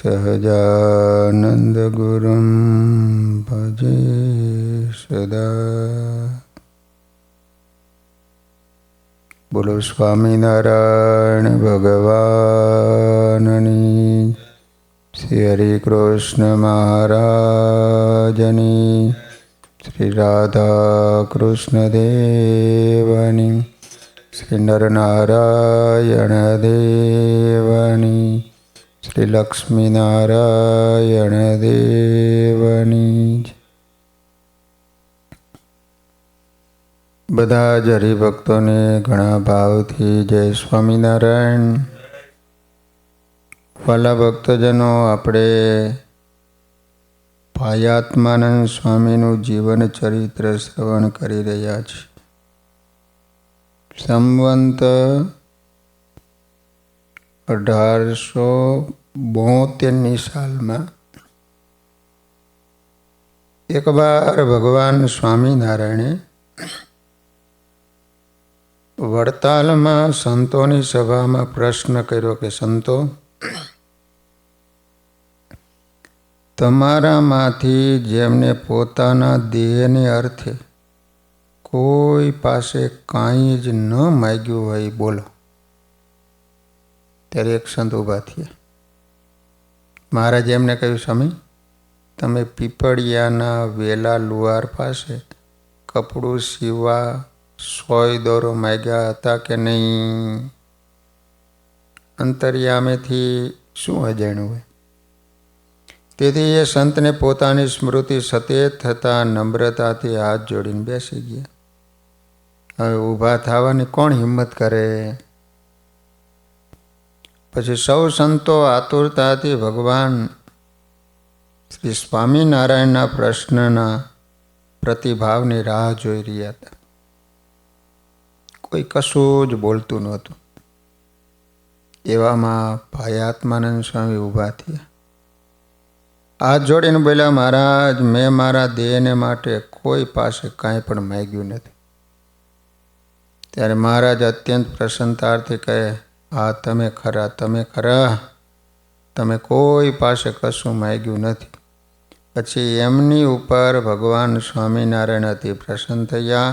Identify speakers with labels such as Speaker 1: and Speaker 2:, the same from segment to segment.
Speaker 1: સહજાનંદ ગુરુમ ભજે સદા. બોલો સ્વામિનારાયણ ભગવાનની, શ્રી હરિ કૃષ્ણ મહારાજની, શ્રી રાધા કૃષ્ણ દેવની, શ્રી નરનારાયણ દેવની, શ્રી લક્ષ્મીનારાયણ દેવની. બધા જ હરિભક્તોને ઘણા ભાવથી જય સ્વામિનારાયણ. વાલા ભક્તજનો, આપણે ભાયાત્માનંદ સ્વામીનું જીવન ચરિત્ર શ્રવણ કરી રહ્યા છીએ. સંવંત 1872ની સાલમાં એકવાર ભગવાન સ્વામિનારાયણે વડતાલમાં સંતોની સભામાં પ્રશ્ન કર્યો કે સંતો, તમારામાંથી જેમને પોતાના દેહને અર્થે કોઈ પાસે કાંઈ જ ન માગ્યું હોય બોલો. ત્યારે એક સંત ઊભા થયા. મહારાજ એમને કહ્યું, સ્વામી, તમે પીપળિયાના વેલા લુહાર પાસે કપડું સીવવા 100 દોરો માગ્યા હતા કે નહીં? અંતર્યામેથી શું અજાણ્યું હોય? તેથી એ સંતને પોતાની સ્મૃતિ સતેત થતાં નમ્રતાથી હાથ જોડીને બેસી ગયા. હવે ઊભા થવાની કોણ હિંમત કરે? પછી સૌ સંતો આતુરતાથી ભગવાન શ્રી સ્વામિનારાયણના પ્રશ્નના પ્રતિભાવની રાહ જોઈ રહ્યા હતા. કોઈ કશું જ બોલતું નહોતું. એવામાં ભાયાત્માનંદ સ્વામી ઊભા થયા. હાથ જોડીને બોલ્યા, મહારાજ, મેં મારા દેહને માટે કોઈ પાસે કાંઈ પણ માગ્યું નથી. ત્યારે મહારાજ અત્યંત પ્રસન્નતાથી કહે, હા, તમે ખરા, તમે ખરા, તમે કોઈ પાસે કશું માગ્યું નથી. પછી એમની ઉપર ભગવાન સ્વામિનારાયણ અતિ પ્રસન્ન થયા.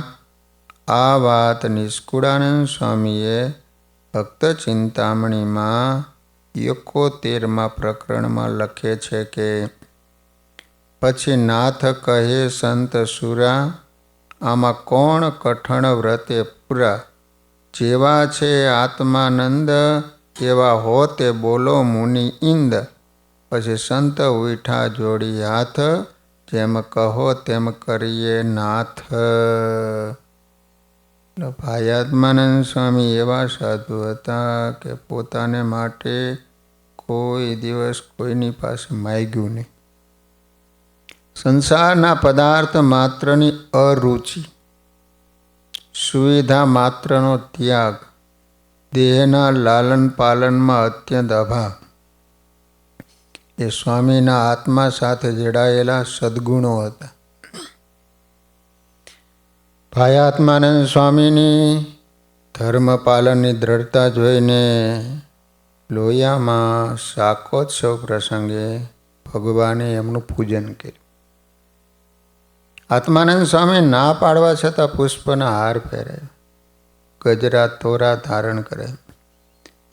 Speaker 1: આ વાત નિષ્કુળાનંદ સ્વામીએ ભક્ત ચિંતામણીમાં 71મા પ્રકરણમાં લખે છે કે, પછી નાથ કહે સંત સુરા, આમાં કોણ કઠણ વ્રતે પૂરા, જેવા છે આત્માનંદ એવા હો તે બોલો મુનિ ઇંદ. પછી સંત ઉઠા જોડી હાથ, જેમ કહો તેમ કરીએ નાથ. ભાયાત્માનંદ સ્વામી એવા સાધુ હતા કે પોતાને માટે કોઈ દિવસ કોઈની પાસે માગ્યું નહીં. સંસારના પદાર્થ માત્રની અરુચિ, સુવિધા માત્રનો ત્યાગ, દેહના લાલન પાલનમાં અત્યંત અભાવ એ સ્વામીના આત્મા સાથે જોડાયેલા સદ્ગુણો હતા. ભાયાત્માનંદ સ્વામીની ધર્મ પાલનની દ્રઢતા જોઈને લોહિયામાં શાકોત્સવ પ્રસંગે ભગવાને એમનું પૂજન કર્યું. આત્માનંદ સ્વામી ના પાડવા છતાં પુષ્પના હાર પહેરાય, ગજરા તોરા ધારણ કરે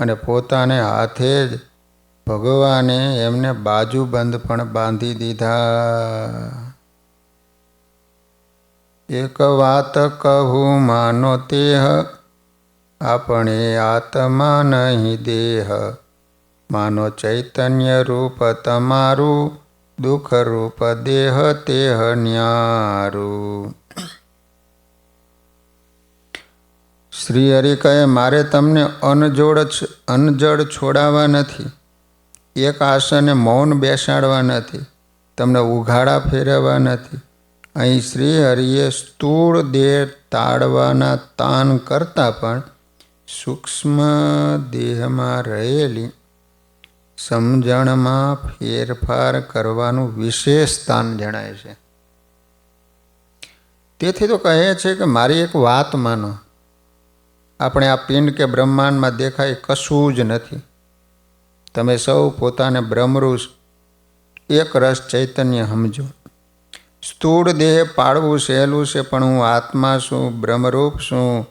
Speaker 1: અને પોતાને હાથે જ ભગવાને એમને બાજુબંધ પણ બાંધી દીધા. એક વાત કહું માનો તેહ, આપણે આત્મા નહીં દેહ, માનો ચૈતન્ય રૂપ તમારું, દુઃખ રૂપ દેહ તેહ ન્યારું. શ્રી હરિ કહે, મારે તમને અનજડ છોડાવવા નથી, એક આસને મૌન બેસાડવા નથી, તમને ઉઘાડા ફેરવવા નથી. અહીં શ્રી હરિએ સ્થૂળ દેહ તાળવાના તાન કરતાં પણ સૂક્ષ્મ દેહમાં રહેલી સમજણમાં ફેરફાર કરવાનું વિશેષ સ્થાન જણાય છે. તેથી તો કહે છે કે મારી એક વાત માનો, આપણે આ પિંડ કે બ્રહ્માંડમાં દેખાય કશું જ નથી. તમે સૌ પોતાને બ્રહ્મરૂપ એક રસ ચૈતન્ય સમજો. સ્થૂળ દેહ પાળવું સહેલું છે, પણ હું આત્મા છું, બ્રહ્મરૂપ છું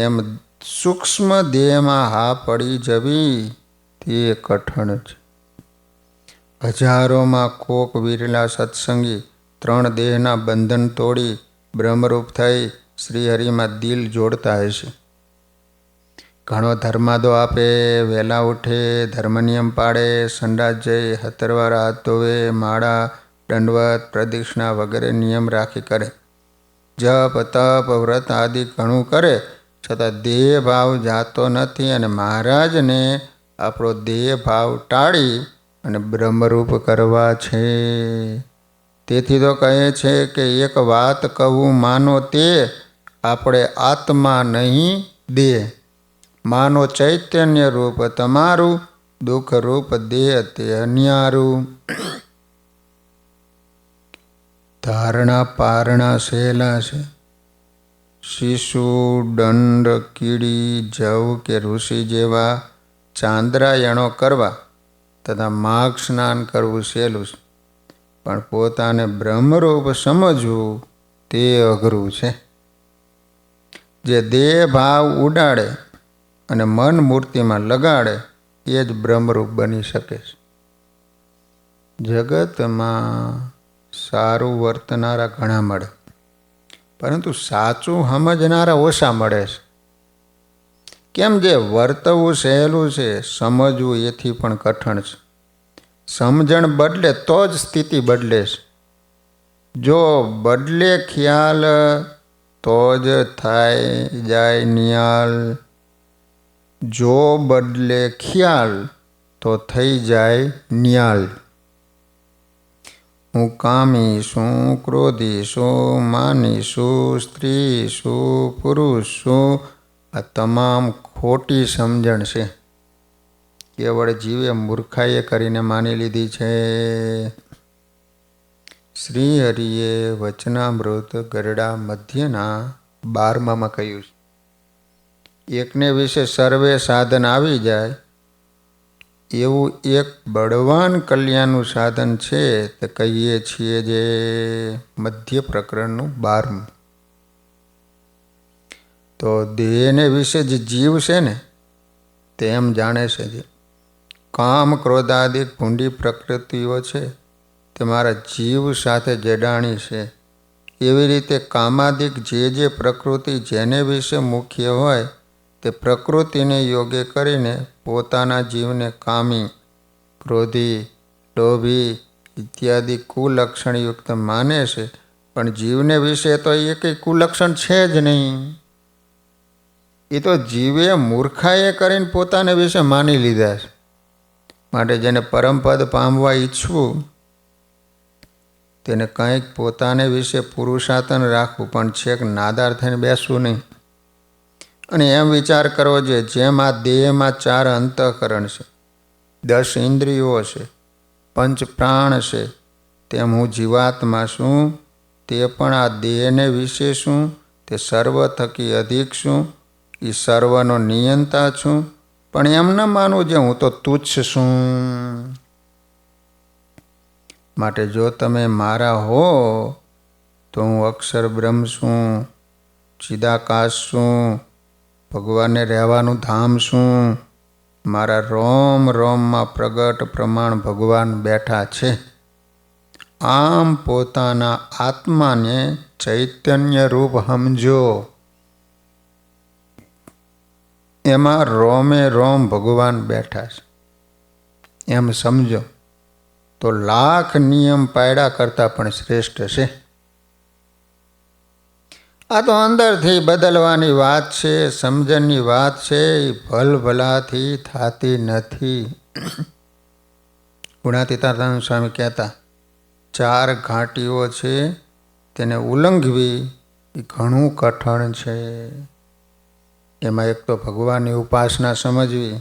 Speaker 1: એમ સૂક્ષ્મ દેહમાં હા પડી જવી તે કઠણ છે. હજારોમાં કોક વિરલા સત્સંગી 3 દેહના બંધન તોડી બ્રહ્મરૂપ થઈ શ્રીહરિમાં દિલ જોડતા હશે. ઘણો ધર્માદો આપે, વહેલા ઉઠે, ધર્મ નિયમ પાળે, સંડાસ જઈ 17 વાર હાથ ધોવે, માળા, દંડવત, પ્રદક્ષિણા વગેરે નિયમ રાખી કરે, જપ તપ વ્રત આદિ ઘણું કરે, છતાં દેહ ભાવ જાતો નથી. અને મહારાજને આપણો દેહ ભાવ ટાળી અને બ્રહ્મરૂપ કરવા છે. તેથી તો કહે છે કે એક વાત કહું માનો તે, આપણે આત્મા નહીં દેહ. માનો ચૈતન્ય રૂપ તમારું, દુઃખ રૂપ દેહ તે અન્યારું. ધારણા પારણા સહેલા છે. શિશુ, દંડ, કીડી, જવ કે ઋષિ જેવા ચાંદ્રાયણો કરવા તથા માઘ સ્નાન કરવું સહેલું છે, પણ પોતાને બ્રહ્મરૂપ સમજવું તે અઘરું છે. જે દેહ ભાવ ઉડાડે અને મન મૂર્તિમાં લગાડે એ જ બ્રહ્મરૂપ બની શકે છે. જગતમાં સારું વર્તનારા ઘણા મળે, પરંતુ સાચું સમજનારા ઓછા મળે છે. કેમ? જે વર્તવું સહેલું છે, સમજવું એથી પણ કઠણ છે. સમજણ બદલે તો જ સ્થિતિ બદલે છે. જો બદલે ખ્યાલ તો જ થાય જાય નિયાલ. જો બદલે ખ્યાલ તો થઈ જાય નિયાલ. હું કામી છું, ક્રોધી છું, માની છું, સ્ત્રી છું, પુરુષ છું, આ તમામ ખોટી સમજણ છે. કેવળ જીવે મૂર્ખાઈએ કરીને માની લીધી છે. શ્રી હરિએ વચનામૃત ગરડા મધ્યના 12માં કહ્યું છે, એકને વિશે સર્વે સાધન આવી જાય એવું એક બળવાન કલ્યાણનું સાધન છે, તે કહીએ છીએ જે મધ્ય પ્રકરણનું 12. તો દેહને વિશે જે જીવ છે ને તે એમ જાણે છે જે કામ ક્રોધાદિક ભૂંડી પ્રકૃતિઓ છે તે મારા જીવ સાથે જડાણી છે. એવી રીતે કામાદિક જે પ્રકૃતિ જેને વિશે મુખ્ય હોય તે પ્રકૃતિને યોગ્ય કરીને પોતાના જીવને કામી, ક્રોધી, લોભી ઇત્યાદિ કુલક્ષણયુક્ત માને છે, પણ જીવને વિશે તો એ કંઈ કુલક્ષણ છે જ નહીં. એ તો જીવે મૂર્ખાએ કરીને પોતાને વિશે માની લીધા છે. માટે જેને પરમપદ પામવા ઈચ્છવું તેને કંઈક પોતાને વિશે પુરુષાર્થન રાખવું, પણ છેક નાદાર થઈને બેસવું નહીં. અને એમ વિચાર કરવો જોઈએ, જેમ આ દેહમાં 4 અંતઃકરણ છે, 10 ઇન્દ્રિયો છે, 5 પ્રાણ છે, તેમ હું જીવાત્મા છું. તે પણ આ દેહને વિશે છું, તે સર્વ થકી અધિક છું, એ સર્વનો નિયંતા છું. પણ એમ ન માનવું જે હું તો તુચ્છ છું. માટે જો તમે મારા હો તો હું અક્ષર બ્રહ્મ છું, ચિદાકાશ છું, ભગવાનને રહેવાનું ધામ છું. મારા રોમ રોમમાં પ્રગટ પ્રમાણ ભગવાન બેઠા છે. આમ પોતાના આત્માને ચૈતન્ય રૂપ સમજો. એમાં રોમે રોમ ભગવાન બેઠા છે એમ સમજો તો લાખ નિયમ પાયડા કરતાં પણ શ્રેષ્ઠ છે. આ તો અંદરથી બદલવાની વાત છે, સમજણની વાત છે. એ ભલભલાથી થતી નથી. ગુણાતીતાનંદ સ્વામી કહેતા 4 ઘાટીઓ છે તેને ઉલ્લંઘવી એ ઘણું કઠણ છે. એમાં એક તો ભગવાનની ઉપાસના સમજવી.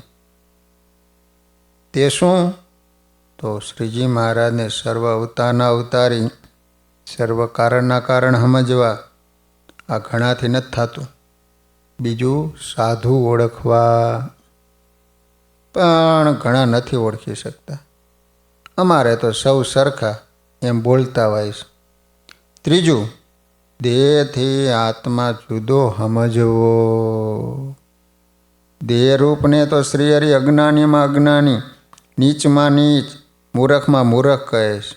Speaker 1: તે શું? તો શ્રીજી મહારાજને સર્વ અવતારના અવતારી, સર્વ કારણના કારણ સમજવા. આ ઘણાથી નથી થતું. બીજું સાધુ ઓળખવા. પણ ઘણા નથી ઓળખી શકતા. અમારે તો સૌ સરખા એમ બોલતા હોય છે. ત્રીજું, દેહથી આત્મા જુદો સમજવો. દેહરૂપને તો શ્રીહરિ અજ્ઞાનીમાં અજ્ઞાની, નીચમાં નીચ, મૂર્ખમાં મૂર્ખ કહે છે.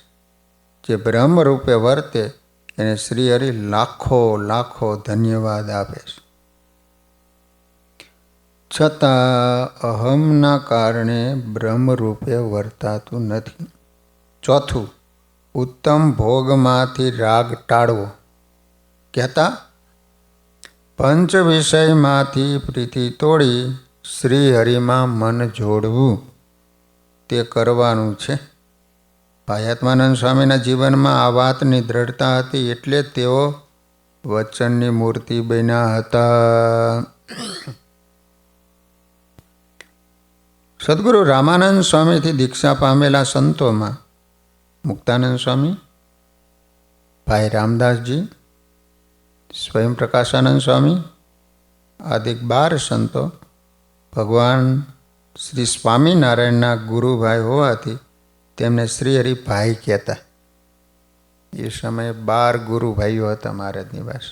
Speaker 1: જે બ્રહ્મરૂપે વર્તે એને શ્રીહરિ લાખો લાખો ધન્યવાદ આપે છે. છતાં અહમના કારણે બ્રહ્મરૂપે વર્તાતું નથી. ચોથું, ઉત્તમ ભોગમાંથી રાગ ટાળવો. કહેતા પંચ વિષયમાંથી પ્રીતિ તોડી શ્રીહરિમાં મન જોડવું તે કરવાનું છે. ભાયાત્માનંદ સ્વામીના જીવનમાં આ વાતની દ્રઢતા હતી, એટલે તેઓ વચનની મૂર્તિ બન્યા હતા. સદગુરુ રામાનંદ સ્વામીથી દીક્ષા પામેલા સંતોમાં મુક્તાનંદ સ્વામી, ભાઈ રામદાસજી, સ્વયં પ્રકાશાનંદ સ્વામી આદિ 12 સંતો ભગવાન શ્રી સ્વામિનારાયણના ગુરુભાઈ હોવાથી તેમને શ્રીહરિ ભાઈ કહેતા. એ સમયે 12 ગુરુભાઈઓ હતા મહારાજની પાસે.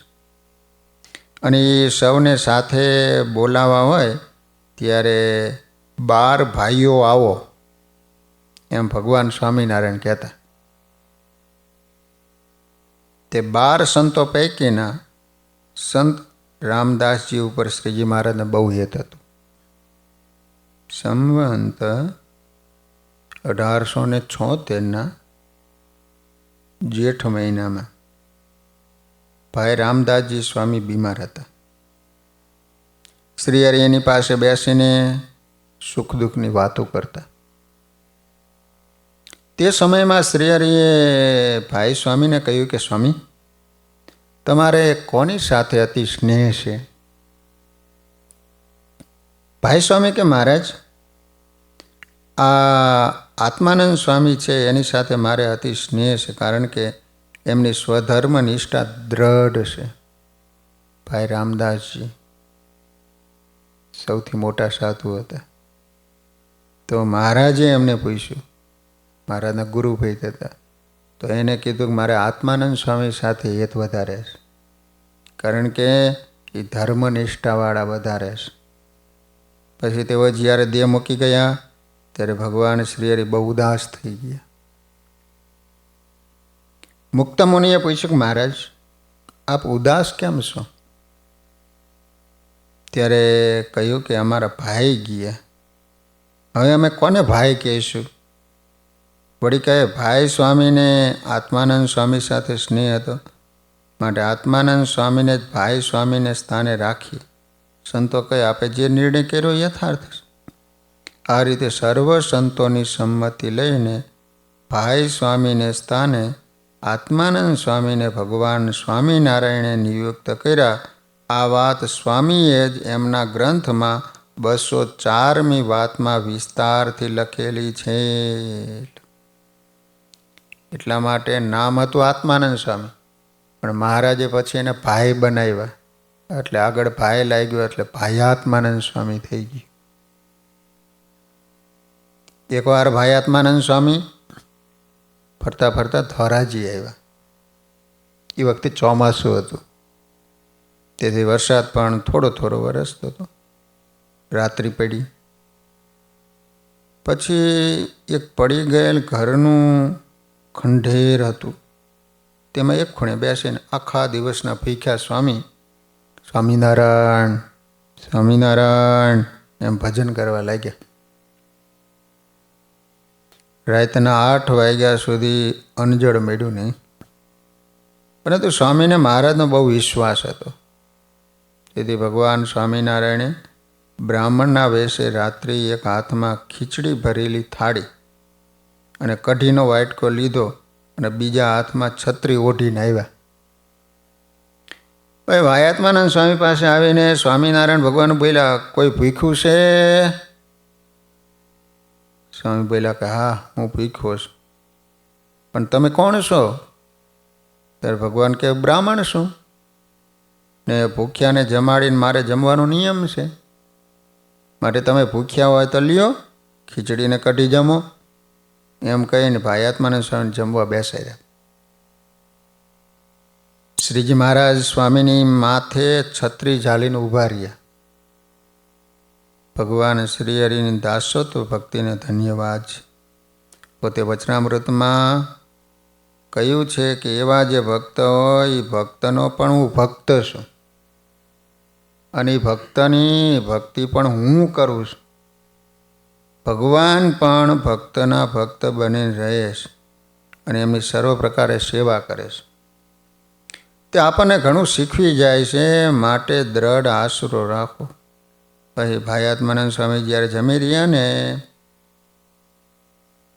Speaker 1: અને એ સૌને સાથે બોલાવવા હોય ત્યારે 12 ભાઈઓ આવો એમ ભગવાન સ્વામિનારાયણ કહેતા. તે 12 સંતો પૈકીના સંત રામદાસજી ઉપર શ્રીજી મહારાજને બહુ હેત હતું. સંવંત 1876 જેઠ મહિનામાં ભાઈ રામદાસજી સ્વામી બીમાર હતા. શ્રીહરિ એની પાસે બેસીને સુખ દુઃખની વાતો કરતા. તે સમયમાં શ્રીહરિએ ભાઈ સ્વામીને કહ્યું કે સ્વામી, તમારે કોની સાથે અતિ સ્નેહ છે? ભાઈ સ્વામી કે મહારાજ, આ આત્માનંદ સ્વામી છે એની સાથે મારે અતિ સ્નેહ છે, કારણ કે એમની સ્વધર્મ નિષ્ઠા દ્રઢ છે. ભાઈ રામદાસજી સૌથી મોટા સાધુ હતા. તો મહારાજે એમને પૂછ્યું, મહારાજના ગુરુભાઈ હતા, તો એને કીધું કે મારે આત્માનંદ સ્વામી સાથે હેત વધારે છે, કારણ કે એ ધર્મનિષ્ઠાવાળા વધારે છે. પછી તેઓ જ્યારે દેહ મૂકી ગયા ત્યારે ભગવાન શ્રીહરિ બહુ ઉદાસ થઈ ગયા. મુક્ત મુનિએ પૂછ્યું કે મહારાજ, આપ ઉદાસ કેમ છો? ત્યારે કહ્યું કે અમારા ભાઈ ગયા, હવે અમે કોને ભાઈ કહીશું? વળી કહે, ભાઈ સ્વામીને આત્માનંદ સ્વામી સાથે સ્નેહ હતો, માટે આત્માનંદ સ્વામીને જ ભાઈ સ્વામીને સ્થાને રાખી. સંતો કહે, આપે જે નિર્ણય કર્યો યથાર્થ છે. આ રીતે સર્વ સંતોની સંમતિ લઈને ભાઈ સ્વામીને સ્થાને આત્માનંદ સ્વામીને ભગવાન સ્વામિનારાયણે નિયુક્ત કર્યા. આ વાત સ્વામીએ જ એમના ગ્રંથમાં 204મી વાતમાં વિસ્તારથી લખેલી છે. એટલા માટે નામ હતું આત્માનંદ સ્વામી, પણ મહારાજે પછી એને ભાઈ બનાવ્યા, એટલે આગળ ભાઈ લાગ્યો, એટલે ભાયાત્માનંદ સ્વામી થઈ ગયું. એકવાર ભાયાત્માનંદ સ્વામી ફરતા ફરતા ધોરાજી આવ્યા. એ વખતે ચોમાસું હતું, તેથી વરસાદ પણ થોડો થોડો વરસતો હતો. રાત્રિ પડી પછી એક પડી ગયેલ ઘરનું ખંડેર હતું, તેમાં એક ખૂણે બેસીને આખા દિવસના ભીખ્યા સ્વામી સ્વામિનારાયણ સ્વામિનારાયણ એમ ભજન કરવા લાગ્યા. રાતના 8 વાગ્યા સુધી અનજળ મળ્યું નહીં, પરંતુ સ્વામીને મહારાજનો બહુ વિશ્વાસ હતો. તેથી ભગવાન સ્વામિનારાયણે બ્રાહ્મણના વેશે રાત્રિ એક હાથમાં ખીચડી ભરેલી થાળી અને કઢીનો વાટકો લીધો અને બીજા હાથમાં છત્રી ઓઢીને આવ્યા. ભાઈ ભાયાત્માનંદ સ્વામી પાસે આવીને સ્વામિનારાયણ ભગવાન બોલ્યા, કોઈ ભૂખ્યું છે? સ્વામી બોલ્યા કે હા, હું ભૂખ્યો છું. પણ તમે કોણ છો? ત્યારે ભગવાન કે બ્રાહ્મણ છું, ને ભૂખ્યાને જમાડીને મારે જમવાનો નિયમ છે, માટે તમે ભૂખ્યા હોય તો લ્યો ખીચડીને કઢી જમો, એમ કહીને ભાયાત્માનંદ સ્વામી જમવા બેસાડ્યા. શ્રીજી મહારાજ સ્વામીની માથે છત્રી ઝાલીને ઊભા રહ્યા. ભગવાન શ્રી હરિની દાસો તો ભક્તિને ધન્યવાદ. પોતે વચનામૃતમાં કહ્યું છે કે એવા જે ભક્ત હોય એ ભક્તનો પણ હું ભક્ત છું, અને એ ભક્તની ભક્તિ પણ હું કરું છું. ભગવાન પણ ભક્તના ભક્ત બનીને રહે છે અને એમની સર્વ પ્રકારે સેવા કરે છે. તે આપણને ઘણું શીખવી જાય છે, માટે દ્રઢ આશરો રાખો. પછી ભાયાત્માનંદ સ્વામી જ્યારે જમી રહ્યા ને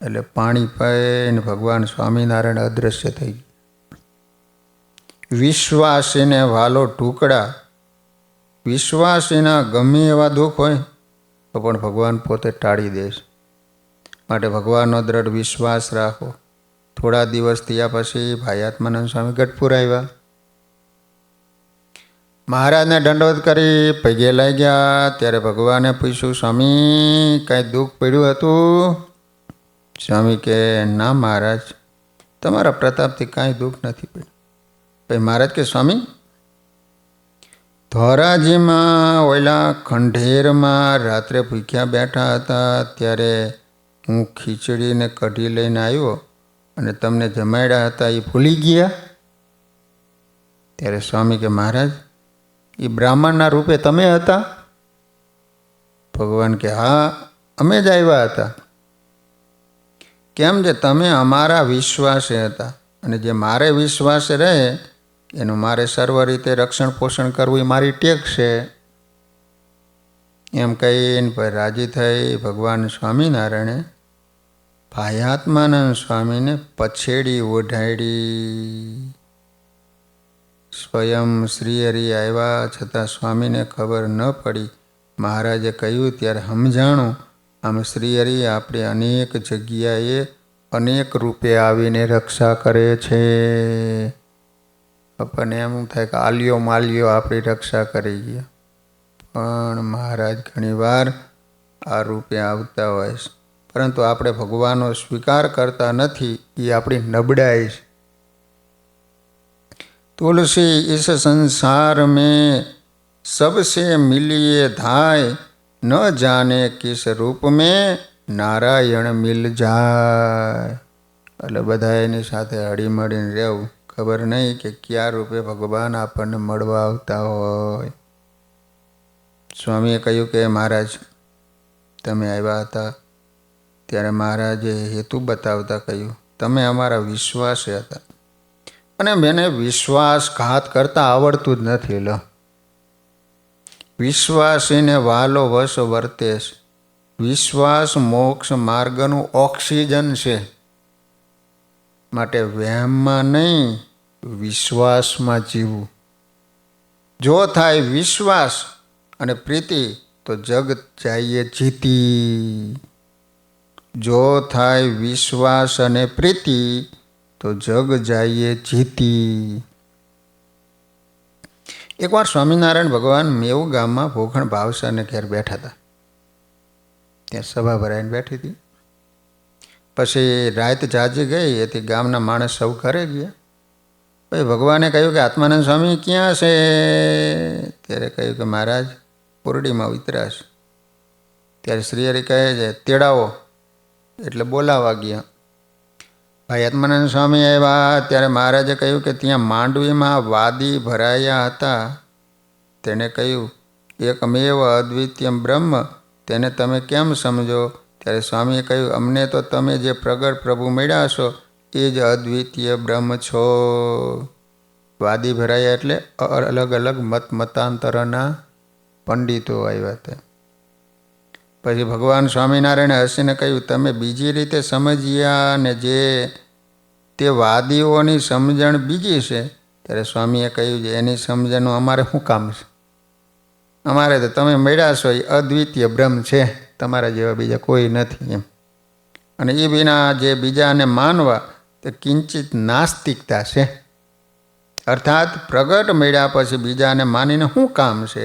Speaker 1: એટલે પાણી પીને ભગવાન સ્વામિનારાયણ અદૃશ્ય થઈ ગયા. વિશ્વાસીને વાલો ટુકડા. વિશ્વાસીના ગમે એવા દુઃખ હોય તો પણ ભગવાન પોતે ટાળી દેશે. માટે ભગવાનનો દ્રઢ વિશ્વાસ રાખો. થોડા દિવસ થયા પછી ભાયાત્માનંદ સ્વામી ગઢપુર આવ્યા. મહારાજને દંડવત કરી પગે લાગ્યા. ત્યારે ભગવાને પૂછ્યું, સ્વામી કાંઈ દુઃખ પડ્યું હતું? સ્વામી કે ના મહારાજ, તમારા પ્રતાપથી કાંઈ દુઃખ નથી પડ્યું. પછી મહારાજ કે સ્વામી, ધોરાજીમાં ઓલા ખંડેરમાં રાત્રે ભૂખ્યા બેઠા હતા, ત્યારે હું ખીચડીને કઢી લઈને આવ્યો અને તમને જમાડ્યા હતા, એ ભૂલી ગયા? ત્યારે સ્વામી કે મહારાજ, એ બ્રાહ્મણના રૂપે તમે હતા? ભગવાન કે હા, અમે જ આવ્યા હતા. કેમ? જે તમે અમારા વિશ્વાસે હતા, અને જે મારે વિશ્વાસે રહે એનું મારે સર્વ રીતે રક્ષણ પોષણ કરવું એ મારી ટેક છે. એમ કહીને પછી રાજી થઈ ભગવાન સ્વામિનારાયણે ભાયાત્માનંદ સ્વામીને પછેડી ઓઢાડી. સ્વયં શ્રીહરિ આવ્યા છતાં સ્વામીને ખબર ન પડી. મહારાજે કહ્યું ત્યારે સમજાણું, આમ શ્રીહરિ આપણે અનેક જગ્યાએ અનેક રૂપે આવીને રક્ષા કરે છે. આપણને એમ થાય કે આલિયો માલિયો આપણી રક્ષા કરી ગયા, પણ મહારાજ ઘણીવાર આ રૂપે આવતા હોય છે. પરંતુ આપણે ભગવાનનો સ્વીકાર કરતા નથી, એ આપણી નબળાઈ છે. तुलसी इस संसार में सबसे मिलिए धाय, न जाने किस रूप में નારાયણ મિલ જાય. એટલે બધા એની સાથે હળીમળીને રહેવું. ખબર નહીં કે કયા રૂપે ભગવાન આપણને મળવા આવતા હોય. સ્વામીએ કહ્યું કે મહારાજ, તમે આવ્યા હતા ત્યારે મહારાજે હેતુ બતાવતા કહ્યું, તમે અમારા વિશ્વાસે હતા અને મને વિશ્વાસઘાત કરતા આવડતું જ નથી. લો, વિશ્વાસીને વાલો વશ વર્તે છે. વિશ્વાસ મોક્ષ માર્ગનું ઓક્સિજન છે. માટે વહેમમાં નહીં, વિશ્વાસમાં જીવવું. જો થાય વિશ્વાસ અને પ્રીતિ તો જગ જાય જીતી. જો થાય વિશ્વાસ અને પ્રીતિ તો જગ જાય જીતી. એકવાર સ્વામિનારાયણ ભગવાન મેવું ગામમાં ભોખણ ભાવસાને ઘેર બેઠા હતા. ત્યાં સભા ભરાઈને બેઠી હતી. પછી રાત જાજી ગઈ એથી ગામના માણસ સૌ ઘરે ગયા. પછી ભગવાને કહ્યું કે આત્માનંદ સ્વામી ક્યાં છે? ત્યારે કહ્યું કે મહારાજ પુરડીમાં ઉતર્યા છે. ત્યારે શ્રીહરિ કહે છે તેડાવો, એટલે બોલાવા ગયા. ભાઈ આત્માનંદ સ્વામી આવ્યા ત્યારે મહારાજે કહ્યું કે ત્યાં માંડવીમાં વાદી ભરાયા હતા. તેને કહ્યું એકમેવ અદ્વિતીય બ્રહ્મ, તેને તમે કેમ સમજો? ત્યારે સ્વામીએ કહ્યું અમને તો તમે જે પ્રગટ પ્રભુ મળ્યા છો એ જ અદ્વિતીય બ્રહ્મ છો. વાદી ભરાયા એટલે અલગ અલગ મતાંતરના પંડિતો આવ્યા હતા. પછી ભગવાન સ્વામિનારાયણે હસીને કહ્યું તમે બીજી રીતે સમજ્યા ને જે તે વાદીઓની સમજણ બીજી છે. ત્યારે સ્વામીએ કહ્યું છે એની સમજણનું અમારે શું કામ છે? અમારે તો તમે મળ્યા છો એ અદ્વિતીય બ્રહ્મ છે, તમારા જેવા બીજા કોઈ નથી એમ. અને એ વિના જે બીજાને માનવા તે કિંચિત નાસ્તિકતા છે. અર્થાત પ્રગટ મળ્યા પછી બીજાને માનીને શું કામ છે?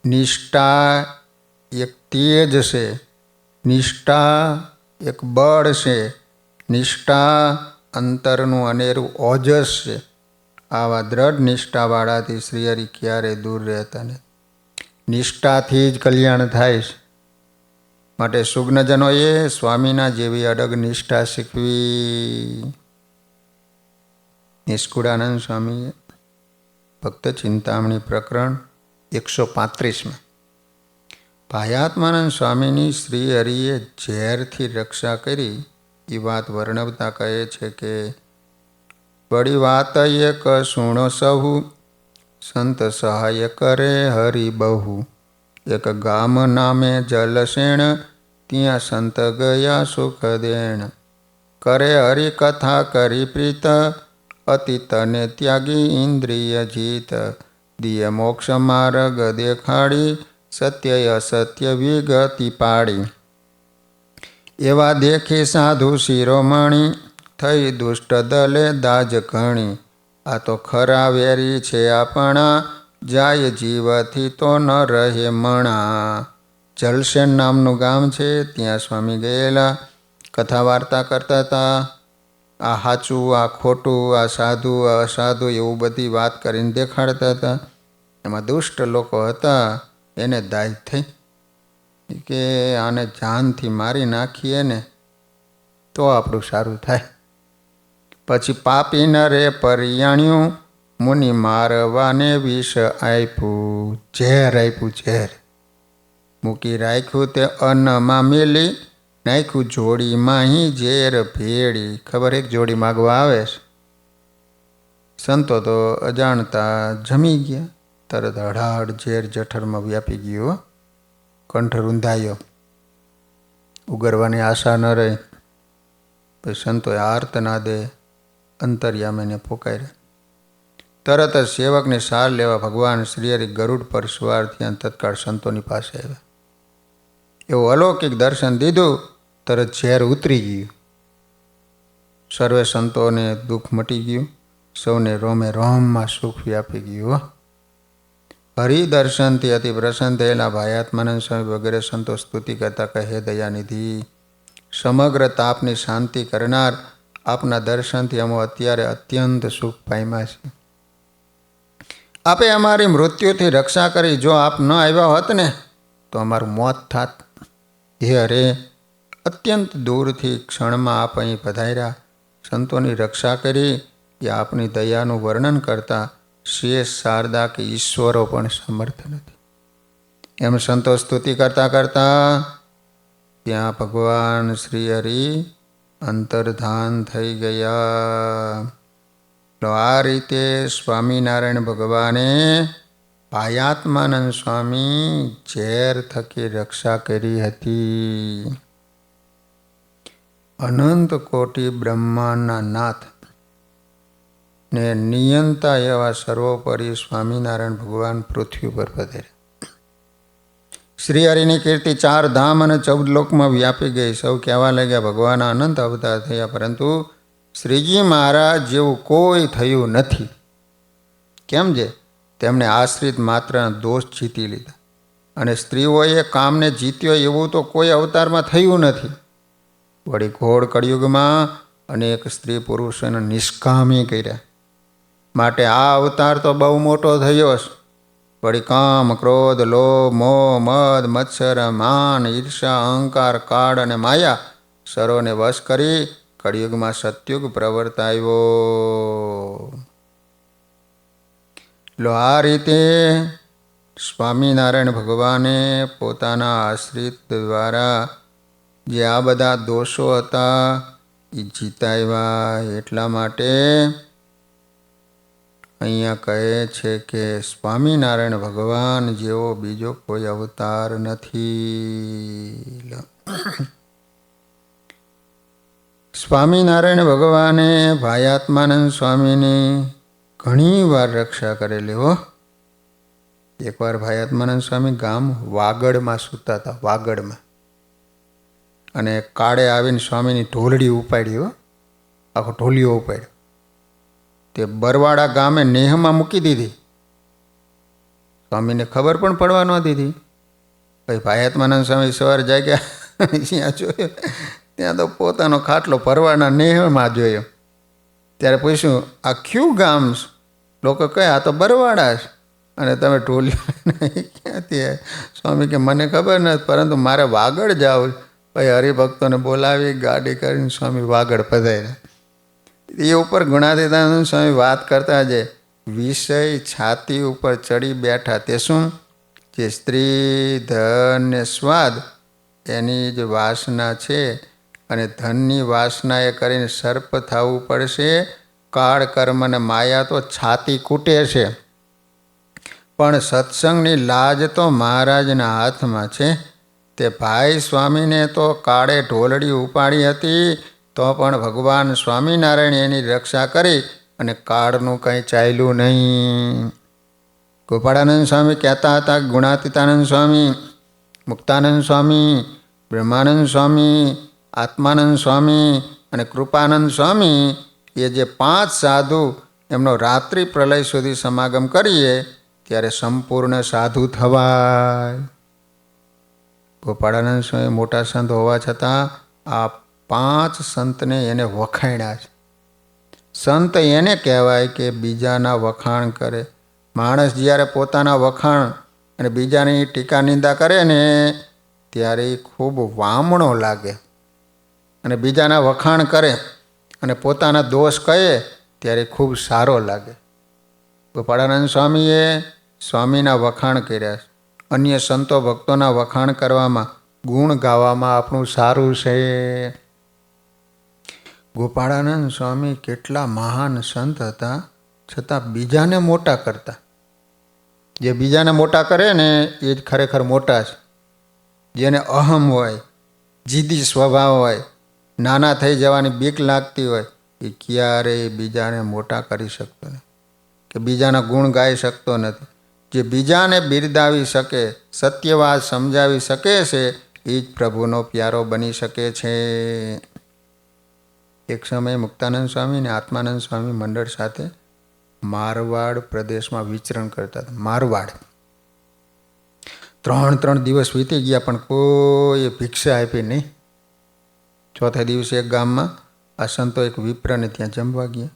Speaker 1: નિષ્ઠા એક તેજ છે, નિષ્ઠા એક બળ છે, નિષ્ઠા અંતરનું અનેરું ઓજસ છે. આવા દ્રઢ નિષ્ઠાવાળાથી શ્રીહરિ ક્યારેય દૂર રહેતા નથી. નિષ્ઠાથી જ કલ્યાણ થાય છે. માટે સુજ્ઞજનોએ સ્વામીના જેવી અડગ નિષ્ઠા શીખવી. નિષ્કુળાનંદ સ્વામીએ ભક્ત ચિંતામણી પ્રકરણ 135માં ભાયાત્માનંદ સ્વામીની શ્રીહરિએ ઝેરથી રક્ષા કરી એ વાત વર્ણવતા કહે છે કે બડી વાત એક સુણો સહુ, સંત સહાય કરે હરિ બહુ. એક ગામ નામે જલસેણ, ત્યાં સંત ગયા સુખ દેણ. કરે હરિ કથા કરી પ્રીત, અતિ તને ત્યાગી ઇન્દ્રિય જીત. દિય મોક્ષ માર્ગ દેખાડી, સત્ય અસત્ય વિગતિ પાડી. એવા દેખી સાધુ શિરોમણી, થઈ દુષ્ટ દલે દાજ ઘણી. આ તો ખરા વેરી છે આપણા, જાય જીવથી તો ન રહે મણા. જલસેન નામનું ગામ છે, ત્યાં સ્વામી ગયેલા કથા વાર્તા કરતા હતા. આ સાચું, આ ખોટું, આ સાધુ, આ અસાધુ એવું બધી વાત કરીને દેખાડતા હતા. એમાં દુષ્ટ લોકો હતા, એને દાજ થઈ કે આને જાનથી મારી નાખીએ ને તો આપણું સારું થાય. પછી પાપી નરે પરિયાણ્યું, મુનિ મારવાને વિષ આપ્યું. ઝેર આપ્યું, ઝેર મૂકી રાખ્યું તે અન્નમાં મેલી, નાખ્યું જોડીમાં હી ઝેર ભેળી. ખબર એક જોડી માગવા આવે છે, સંતો તો અજાણતા જમી ગયા. તરત હડાડ ઝેર જઠરમાં વ્યાપી ગયો, કંઠ રૂંધાયો, ઉગરવાની આશા ન રહી. પછી સંતોએ આર્તનાદે અંતર્યામીને પોકાર્યા. તરત જ સેવકની સાર લેવા ભગવાન શ્રીહરિ ગરુડ પર સવાર ત્યાં તત્કાળ સંતોની પાસે આવ્યા. એવું અલૌકિક દર્શન દીધું, તરત ઝેર ઉતરી ગયું. સર્વે સંતોને દુઃખ મટી ગયું, સૌને રોમે રોમમાં સુખ વ્યાપી ગયું. હરિદર્શનથી અતિ પ્રસન્ન થયેલા ભાયાત્માનંદ સ્વામી વગેરે સંતો સ્તુતિ કરતા કહે દયાનિધિ, સમગ્ર તાપની શાંતિ કરનાર, આપના દર્શનથી અમે અત્યારે અત્યંત સુખ પામ્યા છે. આપે અમારી મૃત્યુથી રક્ષા કરી. જો આપ ન આવ્યા હોત ને તો અમારું મોત થાત. હે હરે, અત્યંત દૂરથી ક્ષણમાં આપ અહીં પધાર્યા, સંતોની રક્ષા કરી. એ આપની દયાનું વર્ણન કરતા શેષ, શારદા કે ઈશ્વરો પણ સમર્થ નથી. એમ સંતો સ્તુતિ કરતા કરતા ત્યાં ભગવાન શ્રીહરિ અંતર્ધાન થઈ ગયા. આ રીતે સ્વામિનારાયણ ભગવાને ભાયાત્માનંદ સ્વામી ઝેર થકી રક્ષા કરી હતી. અનંત કોટી બ્રહ્માંડના નાથ ને નિયંતા એવા સર્વોપરી સ્વામિનારાયણ ભગવાન પૃથ્વી પર પધાર્યા. શ્રીહરિની કીર્તિ 4 ધામ અને 14 લોકમાં વ્યાપી ગઈ. સૌ કહેવા લાગ્યા ભગવાન અનંત અવતાર થયા, પરંતુ શ્રીજી મહારાજ જેવું કોઈ થયું નથી. કેમ છે? તેમણે આશ્રિત માત્ર દોષ જીતી લીધા, અને સ્ત્રીઓએ કામને જીત્યો એવું તો કોઈ અવતારમાં થયું નથી. વળી ઘોર કળિયુગમાં અનેક સ્ત્રી પુરુષોને નિષ્કામી કર્યા. માટે આ અવતાર તો બહુ મોટો થયો છે. વળી કામ, ક્રોધ, લોભ, મોહ, મદ, મત્સર, માન, ઈર્ષા, અહંકાર, કાળ અને માયા સર્વને વશ કરી કળિયુગમાં સતયુગ પ્રવર્તાયો. આ રીતે સ્વામિનારાયણ ભગવાને પોતાના આશ્રિત દ્વારા જે આ બધા દોષો હતા એ જીતાવ્યા. એટલા માટે અહીંયા કહે છે કે સ્વામિનારાયણ ભગવાન જેવો બીજો કોઈ અવતાર નથી. સ્વામિનારાયણ ભગવાને ભાયાત્માનંદ સ્વામીની ઘણી વાર રક્ષા કરેલી હો. એકવાર ભાયાત્માનંદ સ્વામી ગામ વાગડમાં સૂતા હતા, વાગડમાં, અને કાળે આવીને સ્વામીની ઢોલડી ઉપાડી હો, આખો ઢોલિયો ઉપાડ્યો. તે બરવાડા ગામે નેહમાં મૂકી દીધી. સ્વામીને ખબર પણ પડવા ન દીધી. ભાઈ ભાયાત્માનંદ સ્વામી સવાર જાગ્યા, ત્યાં જોયું ત્યાં તો પોતાનો ખાટલો ભરવાના નેહમાં જોયો. ત્યારે પૂછ્યું, આ ક્યું ગામ? લોકો કહે આ તો બરવાડા છે, અને તમે ઢોલિયો ક્યાંથી? સ્વામી કે મને ખબર નથી, પરંતુ મારે વાગડ જાવ. ભાઈ હરિભક્તોને બોલાવી ગાડી કરીને સ્વામી વાગડ પધાર્યા. એ ઉપર ગુણાતીતાનંદ સ્વામી વાત કરતા જે વિષય છાતી ઉપર ચડી બેઠા તે શું? જે સ્ત્રી, ધન ને સ્વાદ એની જ વાસના છે, અને ધનની વાસના એ કરીને સર્પ થવું પડશે. કાળ કર્મ અને માયા તો છાતી કૂટે છે, પણ સત્સંગની લાજ તો મહારાજના હાથમાં છે. તે ભાઈ સ્વામીને તો કાળે ઢોલડી ઉપાડી હતી, તો પણ ભગવાન સ્વામિનારાયણ એની રક્ષા કરી અને કાળનું કંઈ ચાલ્યું નહીં. ગોપાળાનંદ સ્વામી કહેતા હતા, ગુણાતીતાનંદ સ્વામી, મુક્તાનંદ સ્વામી, બ્રહ્માનંદ સ્વામી, આત્માનંદ સ્વામી અને કૃપાનંદ સ્વામી એ જે 5 સાધુ એમનો રાત્રિ પ્રલય સુધી સમાગમ કરીએ ત્યારે સંપૂર્ણ સાધુ થવાય. ગોપાળાનંદ સ્વામી મોટા સંત હોવા છતાં આ 5 સંતને એને વખાણ્યા છે. સંત એને કહેવાય કે બીજાના વખાણ કરે. માણસ જ્યારે પોતાના વખાણ અને બીજાની ટીકા નિંદા કરે ને ત્યારે ખૂબ વામણો લાગે, અને બીજાના વખાણ કરે અને પોતાના દોષ કહે ત્યારે ખૂબ સારો લાગે. ગોપાળાનંદ સ્વામીએ સ્વામીના વખાણ કર્યા. અન્ય સંતો ભક્તોના વખાણ કરવામાં, ગુણ ગાવામાં આપણું સારું છે. ગોપાળાનંદ સ્વામી કેટલા મહાન સંત હતા, છતાં બીજાને મોટા કરતા. જે બીજાને મોટા કરે ને એ જ ખરેખર મોટા છે. જેને અહમ હોય, જીદી સ્વભાવ હોય, નાના થઈ જવાની બીક લાગતી હોય, એ ક્યારેય બીજાને મોટા કરી શકતો નથી, કે બીજાના ગુણ ગાઈ શકતો નથી. જે બીજાને બિરદાવી શકે, સત્ય વાત સમજાવી શકે છે, એ જ પ્રભુનો પ્યારો બની શકે છે. એક સમયે મુક્તાનંદ સ્વામી અને આત્માનંદ સ્વામી મંડળ સાથે મારવાડ પ્રદેશમાં વિચરણ કરતા હતા. મારવાડ 3 દિવસ વીતી ગયા, પણ કોઈ ભિક્ષા આપી નહીં. ચોથા દિવસે એક ગામમાં આ સંતો એક વિપ્રને ત્યાં જમવા ગયા.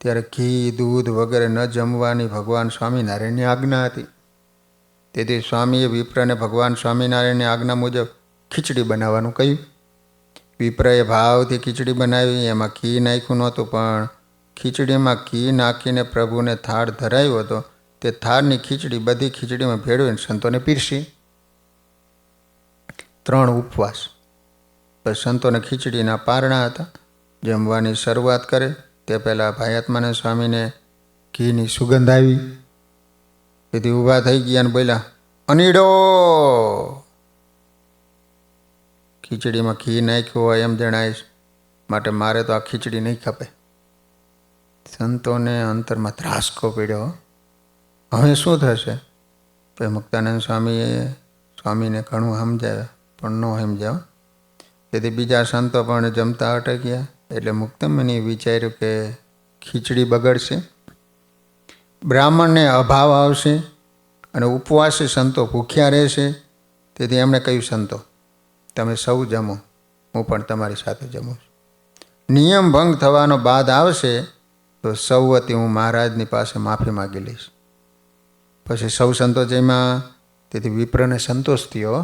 Speaker 1: ત્યારે ઘી, દૂધ વગેરે ન જમવાની ભગવાન સ્વામિનારાયણની આજ્ઞા હતી. તેથી સ્વામીએ વિપ્રને ભગવાન સ્વામિનારાયણની આજ્ઞા મુજબ ખીચડી બનાવવાનું કહ્યું. વિપ્રએ ભાવથી ખીચડી બનાવી. એમાં ઘી નાખ્યું નહોતું, પણ ખીચડીમાં ઘી નાખીને પ્રભુને થાળ ધરાવ્યો હતો. તે થાળની ખીચડી બધી ખીચડીમાં ભેળવીને સંતોને પીરસી. 3 ઉપવાસ. બસ સંતોને ખીચડીના પારણા હતા. જમવાની શરૂઆત કરે તે પહેલાં ભાયાત્માનંદ સ્વામીને ઘીની સુગંધ આવી. તેથી ઊભા થઈ ગયા અને બોલ્યા, અનીડો! ખીચડીમાં ઘી નાખ્યું હોય એમ જણાય, માટે મારે તો આ ખીચડી નહીં ખપે. સંતોને અંતરમાં ત્રાસકો પડ્યો. હવે શું થશે? પછી મુક્તાનંદ સ્વામીને ઘણું સમજાવ્યા, પણ ન સમજાવ. તેથી બીજા સંતો પણ જમતા અટક્યા. એટલે મુક્તમુનિએ વિચાર્યું કે ખીચડી બગડશે, બ્રાહ્મણને અભાવ આવશે અને ઉપવાસી સંતો ભૂખ્યા રહેશે. તેથી એમણે કહ્યું, સંતો તમે સૌ જમો, હું પણ તમારી સાથે જમું છું. નિયમ ભંગ થવાનો બાદ આવશે તો સૌ વતી હું મહારાજની પાસે માફી માગી લઈશ. પછી સૌ સંતો જમ્યા. તેથી વિપ્રને સંતોષ થયો.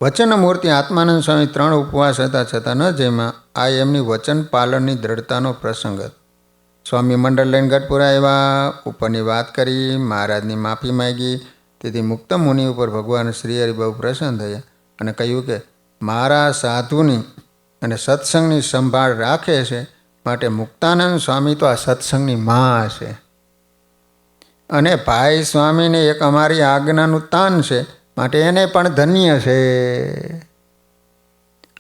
Speaker 1: વચન મૂર્તિ આત્માનંદ સ્વામી 3 ઉપવાસ હતા છતાં ન જમ્યા. આ એમની વચન પાલનની દ્રઢતાનો પ્રસંગ હતો. સ્વામી મંડળ લઈને ગઢપુરા આવ્યા, ઉપરની વાત કરી, મહારાજની માફી માગી. તેથી મુક્ત મુનિ ઉપર ભગવાન શ્રી હરિ બહુ પ્રસન્ન થયા અને કહ્યું કે મારા સાધુની અને સત્સંગની સંભાળ રાખે છે, માટે મુક્તાનંદ સ્વામી તો આ સત્સંગની માં છે, અને ભાઈ સ્વામીને એક અમારી આજ્ઞાનું તાન છે, માટે એને પણ ધન્ય છે.